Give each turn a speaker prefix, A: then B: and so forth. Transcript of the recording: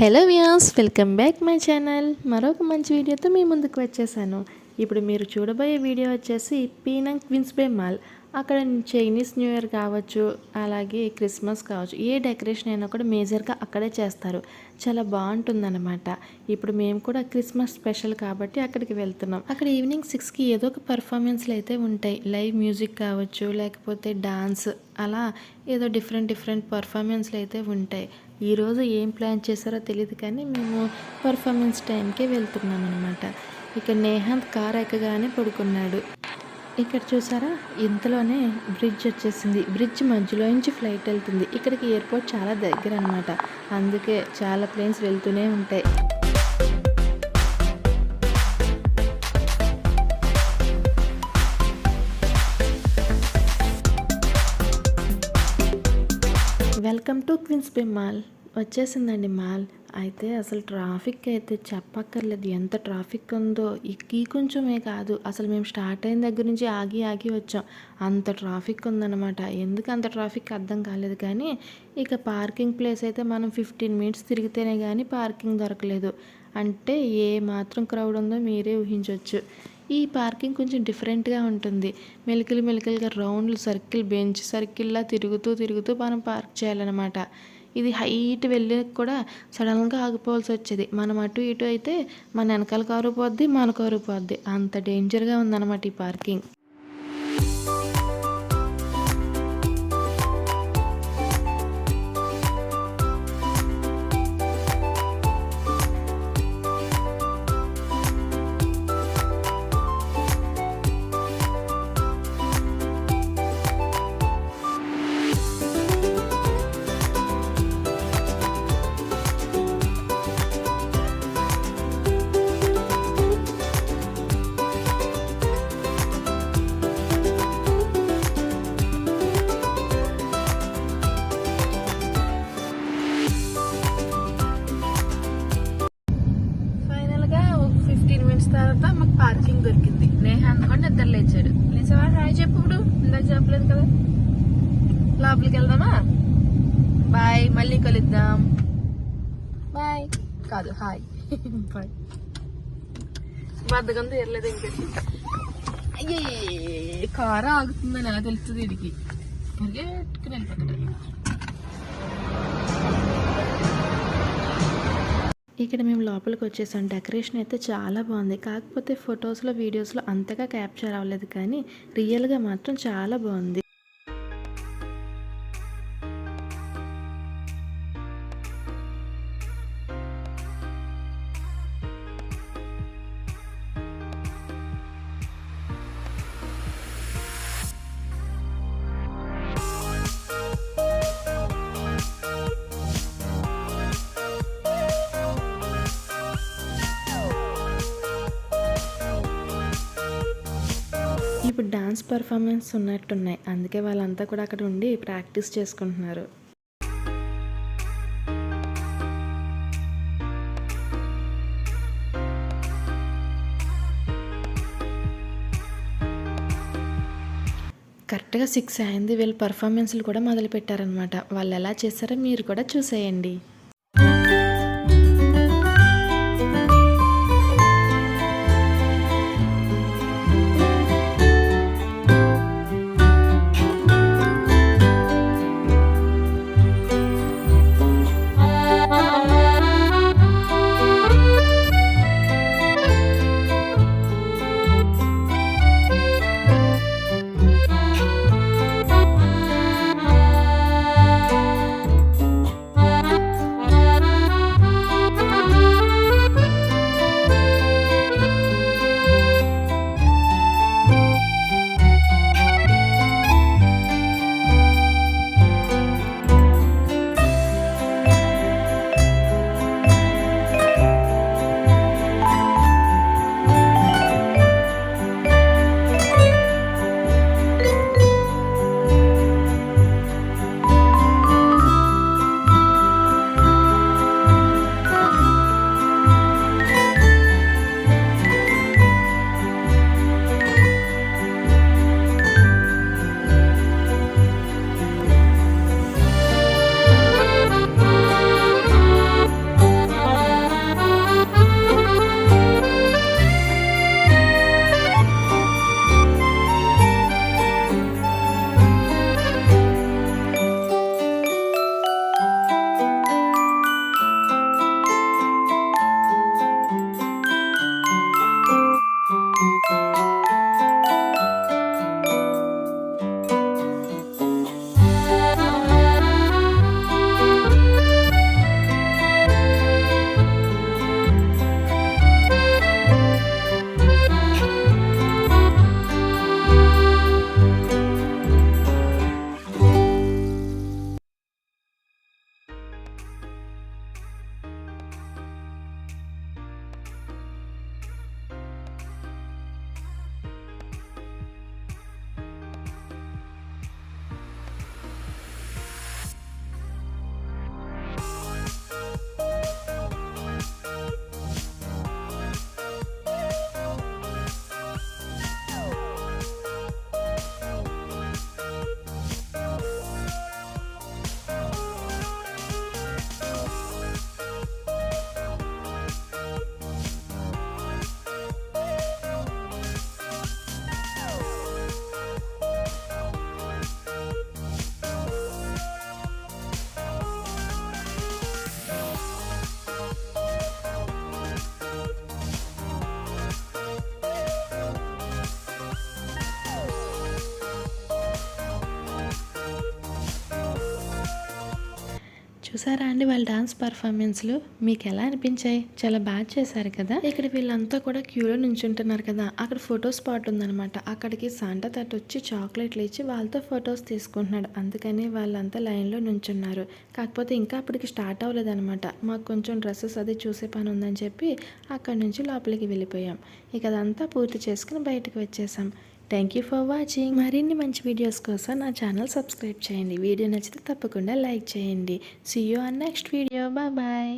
A: Hello viewers, welcome back my channel. మరొక మంచి వీడియోతో మీ ముందుకు వచ్చేసాను. ఇప్పుడు మీరు చూడబోయే వీడియో వచ్చేసి పీనంగ్ క్వీన్స్ బే మాల్. అక్కడ చైనీస్ న్యూ ఇయర్ కావచ్చు, అలాగే క్రిస్మస్ కావచ్చు, ఏ డెకరేషన్ అయినా కూడా మేజర్గా అక్కడే చేస్తారు. చాలా బాగుంటుందన్నమాట. ఇప్పుడు మేము కూడా క్రిస్మస్ స్పెషల్ కాబట్టి అక్కడికి వెళ్తున్నాం. అక్కడ ఈవినింగ్ 6కి ఏదో ఒక పర్ఫార్మెన్స్లు అయితే ఉంటాయి. లైవ్ మ్యూజిక్ కావచ్చు, లేకపోతే డాన్స్, అలా ఏదో డిఫరెంట్ పర్ఫార్మెన్స్లు అయితే ఉంటాయి. ఈరోజు ఏం ప్లాన్ చేశారో తెలియదు, కానీ మేము పర్ఫార్మెన్స్ టైంకే వెళ్తున్నాం అనమాట. ఇక నేహాంత్ కార్ ఎక్కగానే పడుకున్నాడు. ఇక్కడ చూసారా, ఇంతలోనే బ్రిడ్జ్ వచ్చేసింది. బ్రిడ్జ్ మధ్యలో నుంచి ఫ్లైట్ వెళ్తుంది. ఇక్కడికి ఎయిర్పోర్ట్ చాలా దగ్గర అనమాట, అందుకే చాలా ప్లేన్స్ వెళ్తూనే ఉంటాయి. Welcome to Queens Bay mall. వచ్చేసిందండి మాల్. అయితే అసలు ట్రాఫిక్ అయితే చెప్పక్కర్లేదు, ఎంత ట్రాఫిక్ ఉందో. ఈ కొంచెమే కాదు, అసలు మేము స్టార్ట్ అయిన దగ్గర నుంచి ఆగి వచ్చాం. అంత ట్రాఫిక్ ఉందన్నమాట. ఎందుకు అంత ట్రాఫిక్ అర్థం కాలేదు. కానీ ఇక పార్కింగ్ ప్లేస్ అయితే మనం 15 మినిట్స్ తిరిగితేనే కానీ పార్కింగ్ దొరకలేదు. అంటే ఏ మాత్రం క్రౌడ్ ఉందో మీరే ఊహించవచ్చు. ఈ పార్కింగ్ కొంచెం డిఫరెంట్గా ఉంటుంది. మెలికలుగా రౌండ్లు బెంచ్ సర్కిల్లా తిరుగుతూ మనం పార్క్ చేయాలన్నమాట. ఇది హైట్ వెళ్ళి కూడా సడన్గా ఆగిపోవాల్సి వచ్చేది. మనం అటు ఇటు అయితే మన వెనకాల కారు పోద్ది, మన కారు పోద్ది. అంత డేంజర్గా ఉందన్నమాట ఈ పార్కింగ్. తర్వాత మాకు పార్కింగ్ దొరికింది. నేహాన్ కూడా నిద్ర లేచాడు. లేచావా? హాయ్ చెప్పు. ఇప్పుడు ఇందాక చెప్పలేదు కదా. లోపలికి వెళ్దామా? బాయ్, మళ్ళీ కలుద్దాం. బాయ్ కాదు, హాయ్. బాయ్. బద్దగం తీరలేదు ఇంకటి. అయ్యే, కారు ఆగుతుందని ఎలా తెలుస్తుంది వీడికి? పరిగెట్టుకుని వెళ్ళిపోతాడు. ఇక్కడ మేము లోపలికి వచ్చేసాం. డెకరేషన్ అయితే చాలా బాగుంది. కాకపోతే ఫొటోస్లో వీడియోస్లో అంతగా క్యాప్చర్ అవ్వలేదు, కానీ రియల్గా మాత్రం చాలా బాగుంది. ఇప్పుడు డాన్స్ పర్ఫార్మెన్స్ ఉన్నట్టున్నాయి, అందుకే వాళ్ళంతా కూడా అక్కడ ఉండి ప్రాక్టీస్ చేసుకుంటున్నారు. కరెక్ట్గా 6 అయింది. వీళ్ళు పర్ఫార్మెన్స్లు కూడా మొదలు పెట్టారనమాట. వాళ్ళు ఎలా చేశారో మీరు కూడా చూసేయండి. చూసారా అండి వాళ్ళ డాన్స్ పర్ఫార్మెన్స్లు మీకు ఎలా అనిపించాయి? చాలా బాగా చేశారు కదా. ఇక్కడ వీళ్ళంతా కూడా క్యూలో నుంచుంటున్నారు కదా, అక్కడ ఫోటో స్పాట్ ఉందనమాట. అక్కడికి శాంటా తాత వచ్చి చాక్లెట్లు ఇచ్చి వాళ్ళతో ఫొటోస్ తీసుకుంటున్నాడు. అందుకని వాళ్ళంతా లైన్లో నుంచున్నారు. కాకపోతే ఇంకా అప్పటికి స్టార్ట్ అవ్వలేదన్నమాట. మాకు కొంచెం డ్రెస్సెస్ అది చూసే పని ఉందని చెప్పి అక్కడి నుంచి లోపలికి వెళ్ళిపోయాం. ఇక అదంతా పూర్తి చేసుకుని బయటకు వచ్చేసాం. Thank you for watching. మరిన్ని మంచి వీడియోస్ కోసం నా ఛానల్ సబ్స్క్రైబ్ చేయండి. వీడియో నచ్చితే తప్పకుండా లైక్ చేయండి. See you on next video. Bye.